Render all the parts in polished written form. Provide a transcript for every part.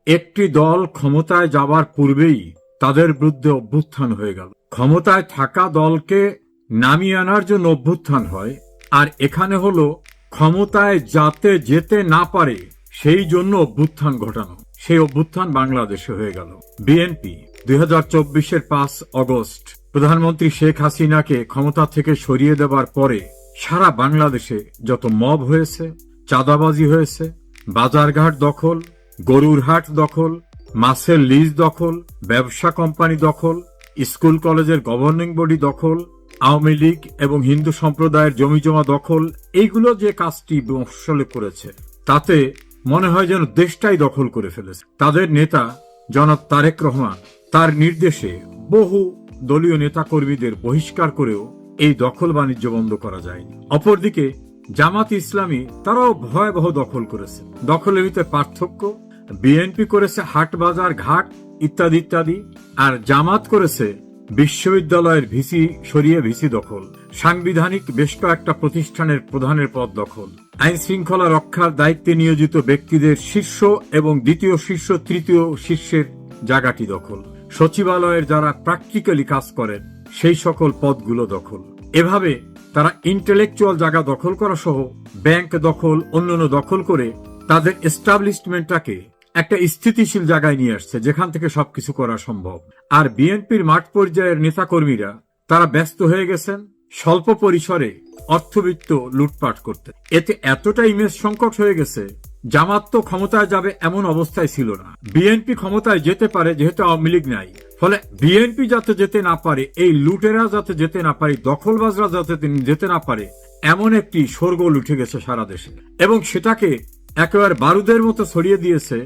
একটি দল ক্ষমতায় যাবার পূর্বেই তাদের বিরুদ্ধে অভ্যুত্থান হয়ে গেল। ক্ষমতায় থাকা দলকে নামিয়ে আনার জন্য অভ্যুত্থান হয়, আর এখানে হলো ক্ষমতায় যাতে যেতে না পারে সেই জন্য অভ্যুত্থান ঘটানো। সেই অভ্যুত্থান বাংলাদেশে হয়ে গেল। বিএনপি 2024-এর 5 অগস্ট প্রধানমন্ত্রী শেখ হাসিনাকে ক্ষমতা থেকে সরিয়ে দেবার পরে সারা বাংলাদেশে যত মব হয়েছে, চাঁদাবাজি হয়েছে, বাজারঘাট দখল, গরুর হাট দখল, মাছের লিজ দখল, ব্যবসা কোম্পানি দখল, স্কুল কলেজের গভর্নিং বডি দখল, আওয়ামী লীগ এবং হিন্দু সম্প্রদায়ের জমিজমা দখল, এইগুলো যে কাজটি মফস্বলে করেছে তাতে মনে হয় যেন দেশটাই দখল করে ফেলেছে। তাদের নেতা জনাব তারেক রহমান তার নির্দেশে বহু দলীয় নেতাকর্মীদের বহিষ্কার করেও এই দখল বাণিজ্য বন্ধ করা যায়নি। অপরদিকে জামাত ইসলামী তারাও ভয়াবহ দখল করেছে। দখলের ভিতরে পার্থক্য, বিএনপি করেছে হাট বাজার ঘাট ইত্যাদি ইত্যাদি, আর জামাত করেছে বিশ্ববিদ্যালয়ের ভিসি সরিয়ে ভিসি দখল, সাংবিধানিক বেশ কয়েকটা প্রতিষ্ঠানের প্রধানের পদ দখল, আইন শৃঙ্খলা রক্ষার দায়িত্বে নিয়োজিত ব্যক্তিদের শীর্ষ এবং দ্বিতীয় শীর্ষ তৃতীয় শীর্ষের জায়গাটি দখল, সচিবালয়ের যারা প্র্যাকটিক্যালি কাজ করেন সেই সকল পদগুলো দখল। এভাবে তারা ইন্টেলেকচুয়াল জায়গা দখল করা সহ ব্যাংক দখল অন্যান্য দখল করে তাদের এস্টাবলিশমেন্টটাকে একটা স্থিতিশীল জায়গায় নিয়ে আসছে যেখান থেকে সবকিছু করা সম্ভব। আর বিএনপির মাঠ পর্যায়ের নেতাকর্মীরা তারা ব্যস্ত হয়ে গেছেন স্বল্প পরিসরে অর্থবিত্ত লুটপাট করতে। এতে এতটা ইমেজ সংকট হয়ে গেছে, জামাত তো ক্ষমতায় যাবে এমন অবস্থায় ছিল না। বিএনপি ক্ষমতায় যেতে পারে যেহেতু আওয়ামী লীগ নাই, ফলে বিএনপি যাতে যেতে না পারে, এই লুটেরা যাতে যেতে না পারে, দখলবাজরা যাতে যেতে না পারে, এমন একটি শোরগোল উঠে গেছে সারা দেশে, এবং সেটাকে একেবারে বারুদের মতো ছড়িয়ে দিয়েছে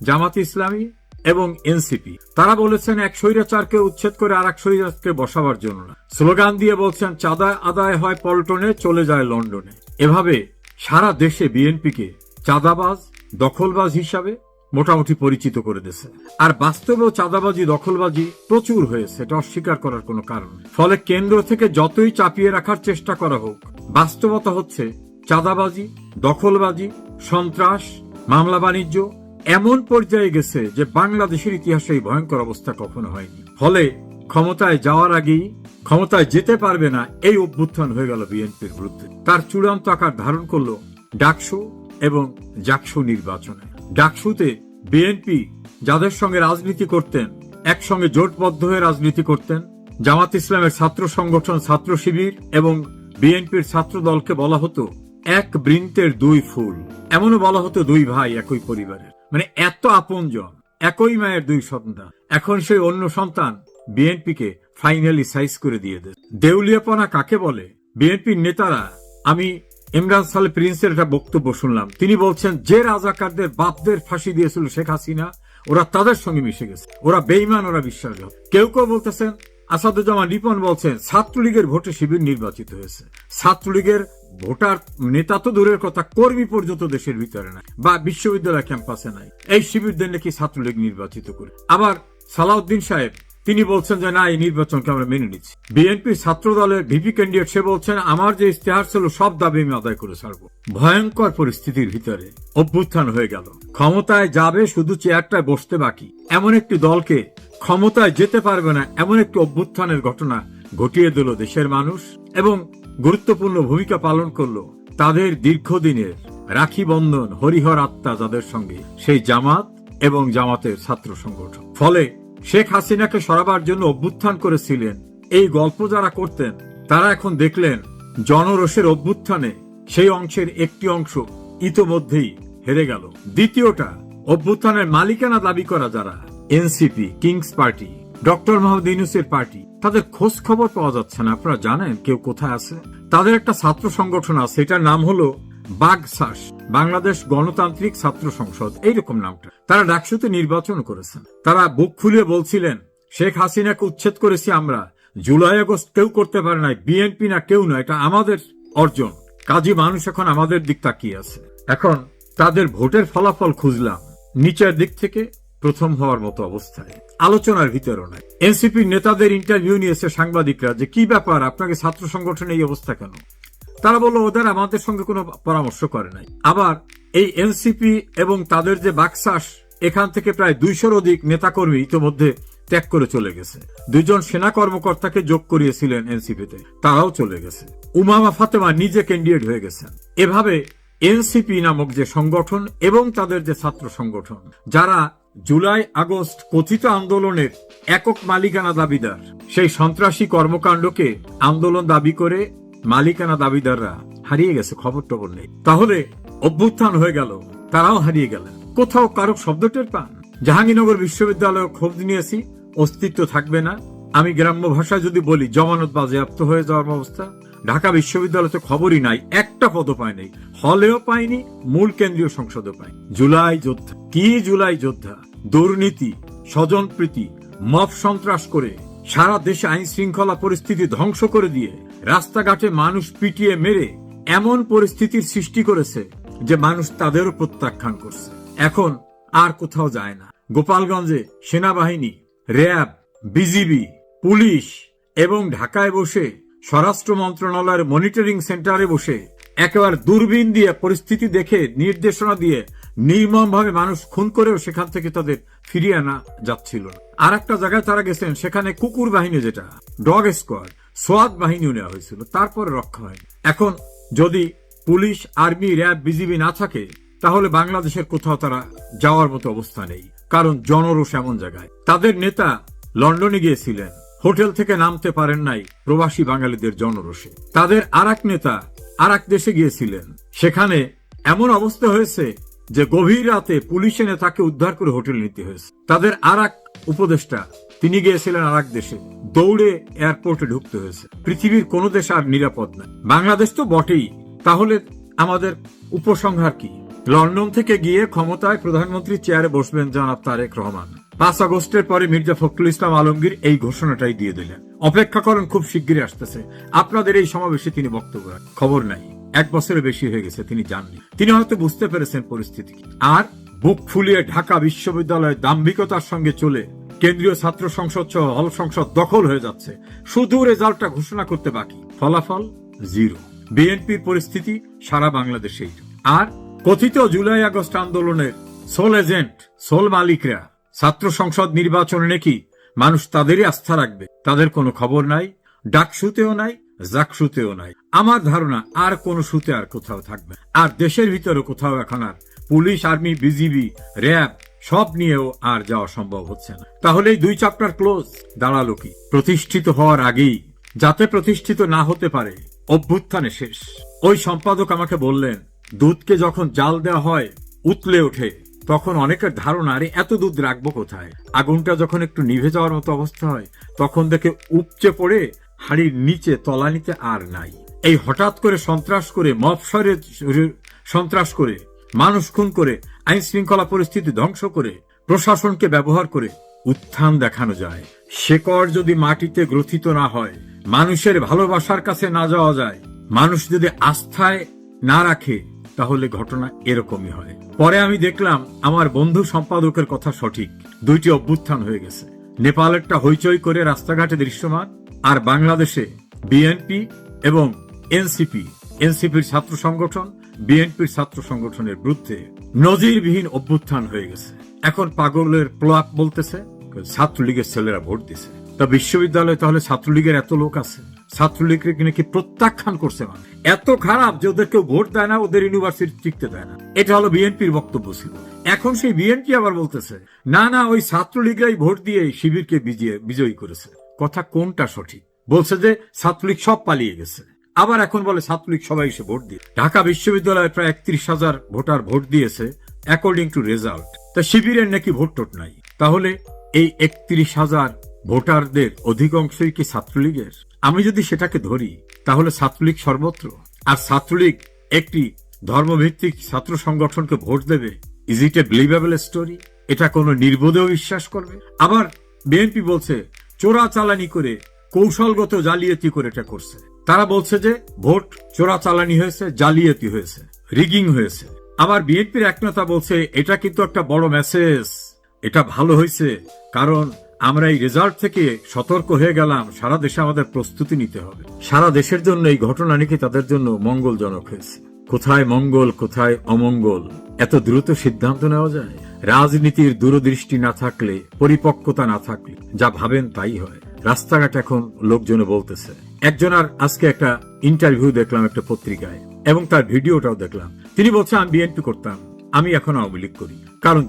জামাত ইসলামী এবং এনসিপি। তারা বলেছেন এক স্বৈরাচারকে উচ্ছেদ করে আর এক স্বৈরাচারকে বসাবার জন্য না, স্লোগান দিয়ে বলছেন চাঁদা আদায় হয় পল্টনে, চলে যায় লন্ডনে। এভাবে সারা দেশে বিএনপিকে চাঁদাবাজ দখলবাজ হিসাবে মোটামুটি পরিচিত করে দিয়েছে। আর বাস্তবেও চাঁদাবাজি দখলবাজি প্রচুর হয়েছে, এটা অস্বীকার করার কোনো কারণ নেই। ফলে কেন্দ্র থেকে যতই চাপিয়ে রাখার চেষ্টা করা হোক, বাস্তবতা হচ্ছে চাঁদাবাজি দখলবাজি সন্ত্রাস মামলা বাণিজ্য এমন পর্যায়ে গেছে যে বাংলাদেশের ইতিহাসে এই ভয়ঙ্কর অবস্থা কখনো হয়নি। ফলে ক্ষমতায় যাওয়ার আগেই ক্ষমতায় যেতে পারবে না এই অভ্যুত্থান হয়ে গেল বিএনপির বিরুদ্ধে। তার চূড়ান্ত আকার ধারণ করলো ডাকসু এবং জাকসু নির্বাচনে। ডাকসুতে বিএনপি যাদের সঙ্গে রাজনীতি করতেন, একসঙ্গে জোটবদ্ধ হয়ে রাজনীতি করতেন, জামাত ইসলামের ছাত্র সংগঠন ছাত্র শিবির এবং বিএনপির ছাত্র দলকে বলা হতো এক বৃন্তের দুই ফুল, এমনও বলা হতো দুই ভাই একই পরিবারের, মানে এত আপনজন, একই মায়ের দুই সন্তান। এখন সেই অন্য সন্তান বিএনপিকে ফাইনালি সাইজ করে দিয়ে দেয়। দেউলিয়াপনা কাকে বলে? বিএনপির নেতারা, আমি ইমরান সালে প্রিন্সের একটা বক্তব্য শুনলাম, তিনি বলছেন যে রাজাকারদের বাপদের ফাঁসি দিয়েছিল শেখ হাসিনা, ওরা তাদের সঙ্গে মিশে গেছে, ওরা বেঈমান, ওরা বিশ্বাসঘাতক। কেউ কেউ বলতেছেন, আসাদুজ্জামান রিপন বলছেন ছাত্রলীগের ভোটে শিবির নির্বাচিত হয়েছে। ছাত্রলীগের ভোটার নেতা তো দূরের কথা, কর্মী পর্যন্ত দেশের ভিতরে নাই বা বিশ্ববিদ্যালয় ক্যাম্পাসে নাই, এই শিবিরদের নাকি ছাত্রলীগ নির্বাচিত করে। আবার সালাউদ্দিন সাহেব তিনি বলছেন যে না, এই নির্বাচনকে আমরা মেনে নিচ্ছি। বিএনপি ছাত্র দলের ভিপি ক্যান্ডিডেট সে বলছেন আমার যে ইস্তেহার ছিল সব দাবি আমি আদায় করে ছাড়বো। ভয়ঙ্কর পরিস্থিতির ভিতরে অভ্যুত্থান হয়ে গেল। ক্ষমতায় যাবে শুধু চেয়ারটায় বসতে বাকি, এমন একটি দলকে ক্ষমতায় যেতে পারবে না এমন একটি অভ্যুত্থানের ঘটনা ঘটিয়ে দিল দেশের মানুষ, এবং গুরুত্বপূর্ণ ভূমিকা পালন করলো তাদের দীর্ঘদিনের রাখি বন্ধন হরিহর আত্মা যাদের সঙ্গে, সেই জামাত এবং জামাতের ছাত্র সংগঠন। ফলে শেখ হাসিনাকে সরাবার জন্য অভ্যুত্থান করেছিলেন এই গল্প যারা করতেন, তারা এখন দেখলেন জনরোষের অভ্যুত্থানে সেই অংশের একটি অংশ ইতোমধ্যেই হেরে গেল। দ্বিতীয়টা অভ্যুত্থানের মালিকানা দাবি করা যারা NCP, kings party, doctor Mohammad ইউনূসের পার্টি, তাদের খোঁজ খবর পাওয়া যাচ্ছে না। আপনারা জানেন কেউ কোথায় আছে? তাদের একটা ছাত্র সংগঠন আছে, এটার নাম হলো বাগসাস, বাংলাদেশ গণতান্ত্রিক ছাত্র সংসদ, এইরকম নামটা। তারা ডাকসুতে নির্বাচন করেছেন। তারা বুক খুলে বলছিলেন শেখ হাসিনাকে উচ্ছেদ করেছি আমরা, জুলাই আগস্ট কেউ করতে পারে নাই, বিএনপি না কেউ না, এটা আমাদের অর্জন, কাজী মানুষ এখন আমাদের দিক তাকিয়ে আছে। এখন তাদের ভোটের ফলাফল খুঁজলাম, নিচের দিক থেকে প্রথম হওয়ার মতো অবস্থায়, আলোচনার ভিতরও নাই। এনসিপির নেতাদের ইন্টারভিউ নিয়েছে সাংবাদিকরা যে কি ব্যাপার, আপনাকে ছাত্র সংগঠনে এই অবস্থা কেন? তারা বলল ওদের আমাদের সঙ্গে কোনো পরামর্শ করে নাই। আবার এই এনসিপি এবং তাদের যে বাকসাস এখান থেকে প্রায় 200-র অধিক নেতাকর্মী ইতোমধ্যে ত্যাগ করে চলে গেছে। 2 জন সেনা কর্মকর্তাকে যোগ করিয়েছিলেন এনসিপিতে, তারাও চলে গেছে। উমামা ফাতেমা নিজে ক্যান্ডিডেট হয়ে গেছেন। এভাবে এনসিপি নামক যে সংগঠন এবং তাদের যে ছাত্র সংগঠন, যারা জুলাই আগস্ট কথিত আন্দোলনের একক মালিকানা দাবিদার, সেই সন্ত্রাসী কর্মকাণ্ডকে আন্দোলন দাবি করে মালিকানা দাবিদাররা হারিয়ে গেছে, খবর টবর নেই। তাহলে অভ্যুত্থান হয়ে গেল, তারাও হারিয়ে গেলেন। কোথাও কারো শব্দ টের পান? জাহাঙ্গীরনগর বিশ্ববিদ্যালয়ে খোঁজ নিয়েছি, অস্তিত্ব থাকবে না। আমি গ্রাম্য ভাষায় যদি বলি, জমানত বাজেয়াপ্ত হয়ে যাওয়ার অবস্থা। ঢাকা বিশ্ববিদ্যালয়তে খবরই নাই, একটা পদ পায় নাই, হলেও পায়নি, মূল কেন্দ্রীয় সংসদও পায়। জুলাই যোদ্ধা, কি জুলাই যোদ্ধা! দুর্নীতি, স্বজনপ্রীতি, মব সন্ত্রাস করে সারা দেশে আইন শৃঙ্খলা পরিস্থিতি ধ্বংস করে দিয়ে রাস্তাঘাটে মানুষ পিটিয়ে মেরে এমন পরিস্থিতির সৃষ্টি করেছে যে মানুষ তাদেরও প্রত্যাখ্যান করছে। এখন আর কোথাও যায় না। গোপালগঞ্জে সেনাবাহিনী, র্যাব, বিজিবি, পুলিশ এবং ঢাকায় বসে স্বরাষ্ট্র মন্ত্রণালয়ের মনিটরিং সেন্টারে বসে একেবারে দূরবীন দিয়ে পরিস্থিতি দেখে নির্দেশনা দিয়ে নির্মমভাবে মানুষ খুন করেও সেখান থেকে তাদের ফিরিয়ে আনা যাচ্ছিল না। আর একটা জায়গায় তারা গেছেন, সেখানে কুকুর বাহিনী, যেটা ডগ স্কোয়াড, সোয়াত বাহিনীও নেওয়া হয়েছিল, তারপরে রক্ষা হয়নি। এখন যদি পুলিশ, আর্মি, র্যাব, বিজিবি না থাকে, তাহলে বাংলাদেশের কোথাও তারা যাওয়ার মতো অবস্থা নেই। কারণ জনরোষ এমন জায়গায়। তাদের নেতা লন্ডনে গিয়েছিলেন, হোটেল থেকে নামতে পারেন নাই প্রবাসী বাঙালিদের জনরোষে। তাদের আর এক নেতা আর এক দেশে গিয়েছিলেন, সেখানে এমন অবস্থা হয়েছে যে গভীর রাতে পুলিশ এনে তাকে উদ্ধার করে হোটেল নিতে হয়েছে। তাদের আর এক উপদেষ্টা, তিনি গিয়েছিলেন আর এক দেশে, দৌড়ে এয়ারপোর্টে ঢুকতে হয়েছে। পৃথিবীর কোন দেশ আর নিরাপদ নয়, বাংলাদেশ তো বটেই। তাহলে আমাদের উপসংহার কি? লন্ডন থেকে গিয়ে ক্ষমতায় প্রধানমন্ত্রী চেয়ারে বসবেন জনাব তারেক রহমান। 5 আগস্টের পরে মির্জা ফখরুল ইসলাম আলমগীর এই ঘোষণাটাই দিয়ে দিলেন, অপেক্ষা করেন, খুব শিগগিরই আসতেছে আপনাদের এই সমাবেশে তিনি বক্তব্য রাখেন। খবর নাই, 1 বছরের বেশি হয়ে গেছে তিনি যাননি। তিনি হয়তো বুঝতে পেরেছেন পরিস্থিতি কি। আর বুক ফুলিয়ে ঢাকা বিশ্ববিদ্যালয়ে দাম্ভিকতার সঙ্গে চলে কেন্দ্রীয় ছাত্র সংসদ সহ হল সংসদ দখল হয়ে যাচ্ছে। শুধু রেজাল্টটা ঘোষণা করতে বাকি, ফলাফল 0। বিএনপির পরিস্থিতি সারা বাংলাদেশেই। আর কথিত জুলাই আগস্ট আন্দোলনের সোল এজেন্ট, সোল মালিকরা ছাত্র সংসদ নির্বাচনে নাকি মানুষ তাদেরই আস্থা রাখবে, তাদের কোনো খবর নাই। ডাকসুতেও নাই, জাকসুতেও নাই। আমার ধারণা আর কোন সুতে আর কোথাও থাকবে। আর দেশের ভিতরে কোথাও এখন আর পুলিশ, আর্মি, বিজিবি, র্যাব সব নিয়েও আর যাওয়া সম্ভব হচ্ছে না। তাহলে এই 2 চ্যাপ্টার ক্লোজ। দাঁড়ালো কি? প্রতিষ্ঠিত হওয়ার আগেই যাতে প্রতিষ্ঠিত না হতে পারে, অভ্যুত্থানে শেষ। ওই সম্পাদক আমাকে বললেন, দুধকে যখন জাল দেওয়া হয় উতলে ওঠে, তখন অনেকের ধারণা, আরে এত দুধ রাখবো কোথায়? আগুনটা যখন একটু নিভে যাওয়ার মতো অবস্থা হয়, তখন দেখে উপচে পড়ে হাড়ির নিচে, তলানিতে আর নাই। এই হঠাৎ করে সন্ত্রাস করে, মফসরে সন্ত্রাস করে, মানুষ খুন করে, আইন শৃঙ্খলা পরিস্থিতি ধ্বংস করে, প্রশাসনকে ব্যবহার করে উত্থান দেখানো যায়। শেকড় যদি মাটিতে গ্রথিত না হয়, মানুষের ভালোবাসার কাছে না যাওয়া যায়, মানুষ যদি আস্থায় না রাখে, তাহলে ঘটনা এরকমই হয়। পরে আমি দেখলাম আমার বন্ধু সম্পাদকের কথা সঠিক। 2টি অভ্যুত্থান হয়ে গেছে। নেপালেরটা হইচই করে রাস্তাঘাটে দৃশ্যমান, আর বাংলাদেশে বিএনপি এবং এনসিপির ছাত্র সংগঠন, বিএনপির ছাত্র সংগঠনের বিরুদ্ধে নজিরবিহীন অভ্যুত্থান হয়ে গেছে। এখন পাগলের প্লাপ বলতেছে ছাত্রলীগের ছেলেরা ভোট দিছে। তা বিশ্ববিদ্যালয়ে তাহলে ছাত্রলীগের এত লোক আছে, ছাত্রলীগকে নাকি প্রত্যাখ্যান করছে। মানে এত খারাপ যে ওদের কেউ ভোট দেয় না, ওদের ইউনিভার্সিটি টিকতে দেয় না। এটা হলো বিএনপির বক্তব্য ছিল। এখন সেই বিএনপি আবার বলতেছে না না, ওই ছাত্রলীগরাই ভোট দিয়ে শিবিরকে বিজয়ী করেছে। কথা কোনটা সঠিক? বলছে যে ছাত্রলীগ সব পালিয়ে গেছে, আবার এখন বলে ছাত্রলীগ সবাই এসে ভোট দিয়ে। ঢাকা বিশ্ববিদ্যালয়ে প্রায় 31,000 ভোটার ভোট দিয়েছে অ্যাকর্ডিং টু রেজাল্ট। তা শিবিরের নাকি ভোট টোট নাই। তাহলে এই 31,000 ভোটারদের অধিকাংশই কি ছাত্রলীগের? আমি যদি সেটাকে ধরি, তাহলে ছাত্রলীগ সর্বত্র। আর ছাত্রলীগ একটি ধর্মভিত্তিক ছাত্র সংগঠনকে ভোট দেবে, is it A believable story? এটা কোনো নির্বোধেও বিশ্বাস করবে? আবার বিএনপি বলছে চোরাচালানি করে, কৌশলগত জালিয়াতি করে এটা করছে। তারা বলছে যে ভোট চোরাচালানি হয়েছে, জালিয়াতি হয়েছে, রিগিং হয়েছে। আবার বিএনপির এক নেতা বলছে এটা কিন্তু একটা বড় মেসেজ, এটা ভালো হয়েছে, কারণ আমরা এই রেজাল্ট থেকে সতর্ক হয়ে গেলাম, সারা দেশে আমাদের প্রস্তুতি নিতে হবে। সারা দেশের জন্য এই ঘটনা নাকি তাদের জন্য মঙ্গলজনক হয়েছে। কোথায় মঙ্গল, কোথায় অমঙ্গল, এত দ্রুত সিদ্ধান্ত নেওয়া যায়? রাজনীতির দূরদৃষ্টি না থাকলে, পরিপক্কতা না থাকলে যা ভাবেন তাই হয়। রাস্তাঘাট এখন লোকজনে বলতেছে। একজনের আজকে একটা ইন্টারভিউ দেখলাম একটা পত্রিকায়, এবং তার ভিডিওটাও দেখলাম। তিনি বলছেন, আমি বিএনপি করতাম, আমি এখন আওয়ামী লীগ করি। কারণ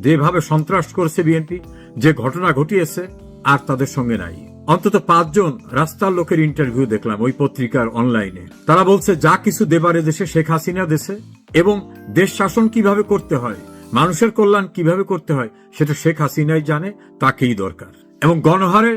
যেভাবে সন্ত্রাস করেছে বিএনপি, যে ঘটনা ঘটিয়েছে, আর তাদের সঙ্গে নাই। অন্তত 5 জন রাস্তার লোকের ইন্টারভিউ দেখলাম ওই পত্রিকার অনলাইনে। তারা বলছে যা কিছু দেবারে দেশে শেখ হাসিনা দেশে, এবং দেশ শাসন কিভাবে করতে হয়, মানুষের কল্যাণ কিভাবে করতে হয়, সেটা শেখ হাসিনাই জানে, তাকেই দরকার। এবং গণহারে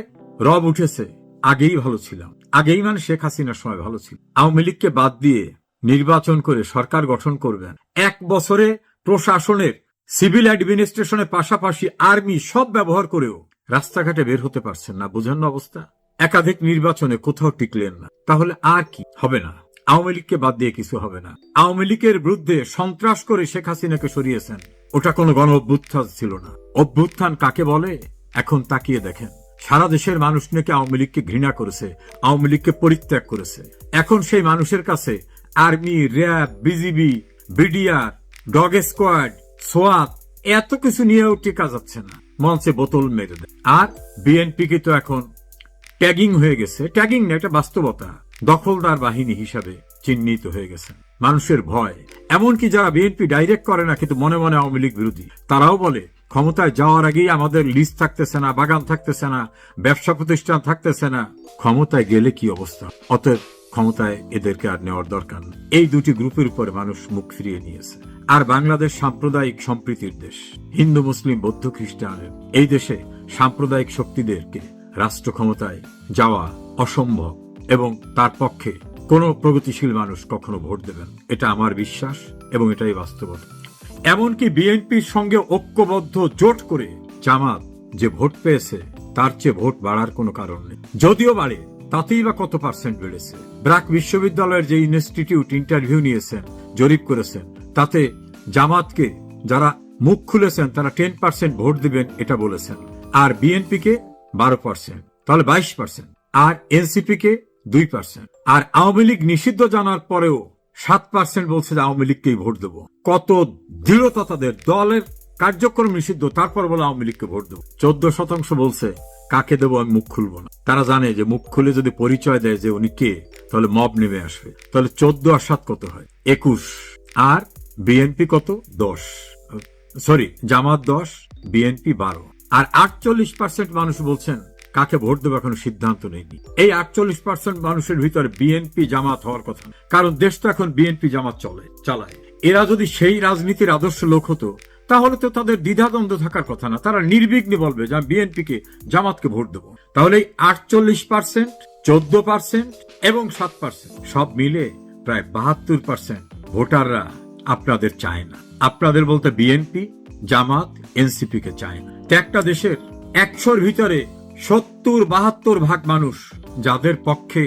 রব উঠেছে। আগেই ভালো ছিলাম, আগেই মানে শেখ হাসিনার সময় ভালো ছিল। আওয়ামী লীগকে বাদ দিয়ে নির্বাচন করে সরকার গঠন করবেন। 1 বছরে প্রশাসনের, সিভিল অ্যাডমিনিস্ট্রেশনের পাশাপাশি আর্মি সব ব্যবহার করেও রাস্তাঘাটে বের হতে পারছেন না। বোঝানো অবস্থা। একাধিক নির্বাচনে কোথাও টিকলেন না। তাহলে আর কি হবে? না, আওয়ামী লীগকে বাদ দিয়ে কিছু হবে না। আওয়ামী লীগের বিরুদ্ধে সন্ত্রাস করে শেখ হাসিনাকে সরিয়েছেন, ওটা কোনো গণ অভ্যুত্থান ছিল না। অভ্যুত্থান কাকে বলে এখন তাকিয়ে দেখেন। সারা দেশের মানুষ নাকি আওয়ামী লীগকে ঘৃণা করেছে, আওয়ামী লীগকে পরিত্যাগ করেছে। এখন সেই মানুষের কাছে army, RAB, BGB, BDR, dog squad, সোয়াত এত কিছু নিয়েও টেকা যাচ্ছে না। মঞ্চে বোতল মেরে দেয়। আর বিএনপি কে তো এখন ট্যাগিং হয়ে গেছে। ট্যাগিং না, এটা বাস্তবতা। দখলদার বাহিনী হিসাবে চিহ্নিত হয়ে গেছে। মানুষের ভয়। এমনকি যারা বিএনপি ডাইরেক্ট করে না কিন্তু মনে মনে আওয়ামী লীগ বিরোধী, তারাও বলে ক্ষমতায় যাওয়ার আগেই আমাদের লিস্ট থাকতেছে না, বাগান থাকতেছে না, ব্যবসা প্রতিষ্ঠান থাকতেছে না। ক্ষমতায় গেলে কি অবস্থা? অতএব ক্ষমতায় এদেরকে আর নেওয়ার দরকার নেই। এই দুটি গ্রুপের উপরে মানুষ মুখ ফিরিয়ে নিয়েছে। আর বাংলাদেশ সাম্প্রদায়িক সম্প্রীতির দেশ। হিন্দু, মুসলিম, বৌদ্ধ, খ্রিস্টানের এই দেশে সাম্প্রদায়িক শক্তিদেরকে রাষ্ট্র ক্ষমতায় যাওয়া অসম্ভব, এবং তার পক্ষে কোনো প্রগতিশীল মানুষ কখনো ভোট দেবেন, এটা আমার বিশ্বাস, এবং এটাই বাস্তবতা। এমনকি বিএনপির সঙ্গে ঐক্যবদ্ধ জোট করে জামাত যে ভোট পেয়েছে, তার চেয়ে ভোট বাড়ার কোনো কারণ নেই। যদিও বাড়ে, তাতেই বা কত পার্সেন্ট বেড়েছে? ব্র্যাক বিশ্ববিদ্যালয়ের যে ইনস্টিটিউট ইন্টারভিউ নিয়েছেন, জরিপ করেছেন, তাতে জামাতকে যারা মুখ খুলেছেন তারা 10% ভোট দিবেন এটা বলেছেন, আর বিএনপি কে 12%, তাহলে 22%, আর এনসিপি কে 2%, আর আওয়ামী লীগ নিষিদ্ধ জানার পরেও 7% বলছে যে আওয়ামী লীগকেই ভোট দেবো। কত দৃঢ়তা তাদের! দলের কার্যক্রম নিষিদ্ধ, তারপর বলে আওয়ামী লীগকে ভোট দেবো। 14% বলছে কাকে দেবো আমি মুখ খুলবো না। তারা জানে যে মুখ খুলে যদি পরিচয় দেয় যে উনি কে, তাহলে মব নেমে আসবে। তাহলে 14 আর 7 কত হয়? 21। আর বিএনপি কত? 10। সরি, জামাত 10, বিএনপি 12। আর 48% মানুষ বলছেন কাকে ভোট দেবো এখনো সিদ্ধান্ত নেয়নি। এই 48% মানুষের ভিতরে বিএনপি জামাত হওয়ার কথা, কারণ দেশ তো এখন বিএনপি জামাত চালায়। এরা যদি সেই রাজনীতির আদর্শ লোক হতো, তাহলে তো তাদের দ্বিধাদ্বন্দ্ব থাকার কথা না। তারা নির্বিঘ্নে বলবে যে আমি বিএনপিকে, জামাতকে ভোট দেবো। তাহলে 48%, 14% এবং 7% সব মিলে প্রায় 72% ভোটাররা আপনাদের চায় না। আপনাদের বলতে বিএনপি, জামাত, এনসিপি কে চায় না। একটা দেশের 100-র ভিতরে 70-72 ভাগ মানুষ যাদের পক্ষে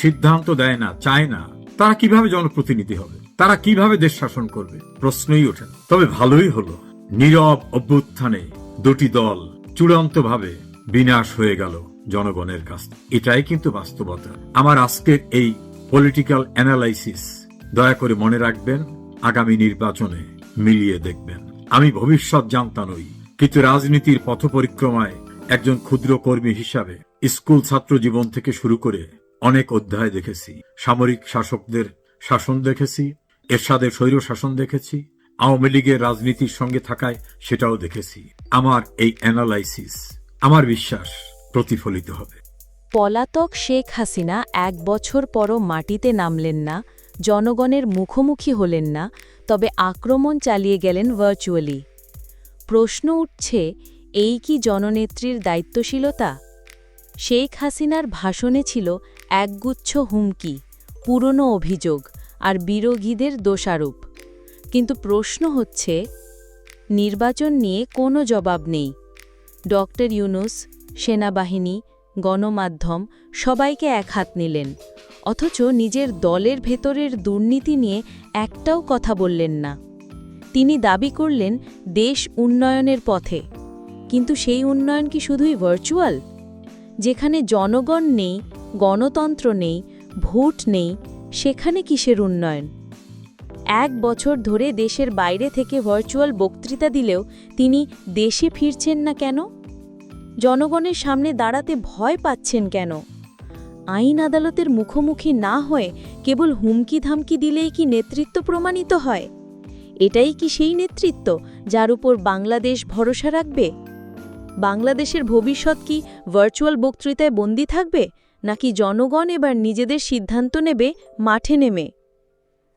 সিদ্ধান্ত দেয় না, চায় না, তারা কিভাবে জনপ্রতিনিধি হবে? তারা কিভাবে দেশ শাসন করবে? প্রশ্নই ওঠে না। তবে ভালোই হলো, নীরব অভ্যুত্থানে দুটি দল চূড়ান্তভাবে বিনাশ হয়ে গেল জনগণের কাছ। এটাই কিন্তু বাস্তবতা। আমার আজকের এই পলিটিক্যাল অ্যানালাইসিস দয়া করে মনে রাখবেন, আগামী নির্বাচনে মিলিয়ে দেখবেন। আমি ভবিষ্যৎ জানতা নই, কিন্তু রাজনীতির পথ পরিক্রমায় একজন ক্ষুদ্র কর্মী হিসাবে স্কুল ছাত্র জীবন থেকে শুরু করে অনেক অধ্যায় দেখেছি। সামরিক শাসকদের শাসন দেখেছি, এরশাদের স্বৈর শাসন দেখেছি, আওয়ামী লীগের রাজনীতির সঙ্গে থাকায় সেটাও দেখেছি। আমার এই অ্যানালাইসিস, আমার বিশ্বাস প্রতিফলিত হবে। পলাতক শেখ হাসিনা 1 বছর পরও মাটিতে নামলেন না, জনগণের মুখোমুখি হলেন না, তবে আক্রমণ চালিয়ে গেলেন ভার্চুয়ালি। প্রশ্ন উঠছে, এই কি জননেত্রীর দায়িত্বশীলতা? শেখ হাসিনার ভাষণে ছিল একগুচ্ছ হুমকি, পুরনো অভিযোগ আর বিরোধীদের দোষারোপ। কিন্তু প্রশ্ন হচ্ছে, নির্বাচন নিয়ে কোনো জবাব নেই। ডক্টর ইউনূস, সেনাবাহিনী, গণমাধ্যম সবাইকে একহাত নিলেন, অথচ নিজের দলের ভেতরের দুর্নীতি নিয়ে একটাও কথা বললেন না। তিনি দাবি করলেন দেশ উন্নয়নের পথে, কিন্তু সেই উন্নয়ন কি শুধুই ভার্চুয়াল? যেখানে জনগণ নেই, গণতন্ত্র নেই, ভোট নেই, সেখানে কিসের উন্নয়ন? 1 বছর ধরে দেশের বাইরে থেকে ভার্চুয়াল বক্তৃতা দিলেও তিনি দেশে ফিরছেন না কেন? জনগণের সামনে দাঁড়াতে ভয় পাচ্ছেন কেন? আইন আদালতের মুখোমুখি না হয়ে কেবল হুমকি ধামকি দিলেই কি নেতৃত্ব প্রমাণিত হয়? এটাই কি সেই নেতৃত্ব যার উপর বাংলাদেশ ভরসা রাখবে? বাংলাদেশের ভবিষ্যৎ কি ভার্চুয়াল বক্তৃতায় বন্দী থাকবে, নাকি জনগণ এবার নিজেদের সিদ্ধান্ত নেবে মাঠে নেমে?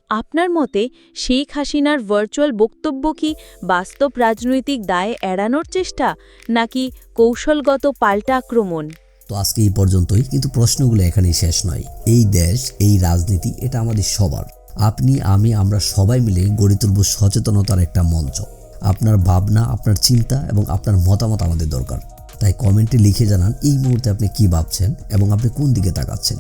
আপনার মতে শেখ হাসিনার ভার্চুয়াল বক্তব্য কি বাস্তব রাজনৈতিক দায় এড়ানোর চেষ্টা, নাকি কৌশলগত পাল্টা আক্রমণ? তো আজকে এই পর্যন্তই, কিন্তু প্রশ্নগুলো এখানেই শেষ নয়। এই দেশ, এই রাজনীতি, এটা আমাদের সবার। আপনি, আমি, আমরা সবাই মিলে গড়ে তুলব সচেতনতার একটা মঞ্চ। আপনার ভাবনা, আপনার চিন্তা এবং আপনার মতামত আমাদের দরকার। তাই কমেন্টে লিখে জানান এই মুহূর্তে আপনি কি ভাবছেন এবং আপনি কোন দিকে তাকাচ্ছেন।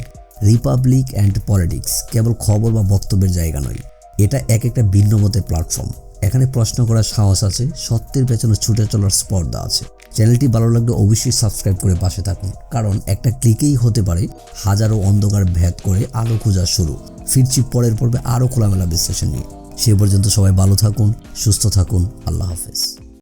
রিপাবলিক অ্যান্ড পলিটিক্স কেবল খবর বা বক্তব্যের জায়গা নয়, এটা একটা ভিন্ন মতের প্ল্যাটফর্ম। এখানে প্রশ্ন করার সাহস আছে, সত্যের পেছনে ছুটে চলার স্পর্ধা আছে। চ্যানেলটি ভালো লাগলে অবশ্যই সাবস্ক্রাইব করে পাশে থাকুন, কারণ একটা ক্লিকেই হতে পারে হাজারো অন্ধকার ভেদ করে আলো খোঁজা শুরু। ফিরছি পরের পর্বে আরও খোলামেলা বিশ্লেষণ নিয়ে। সে পর্যন্ত সবাই ভালো থাকুন, সুস্থ থাকুন। আল্লাহ হাফেজ।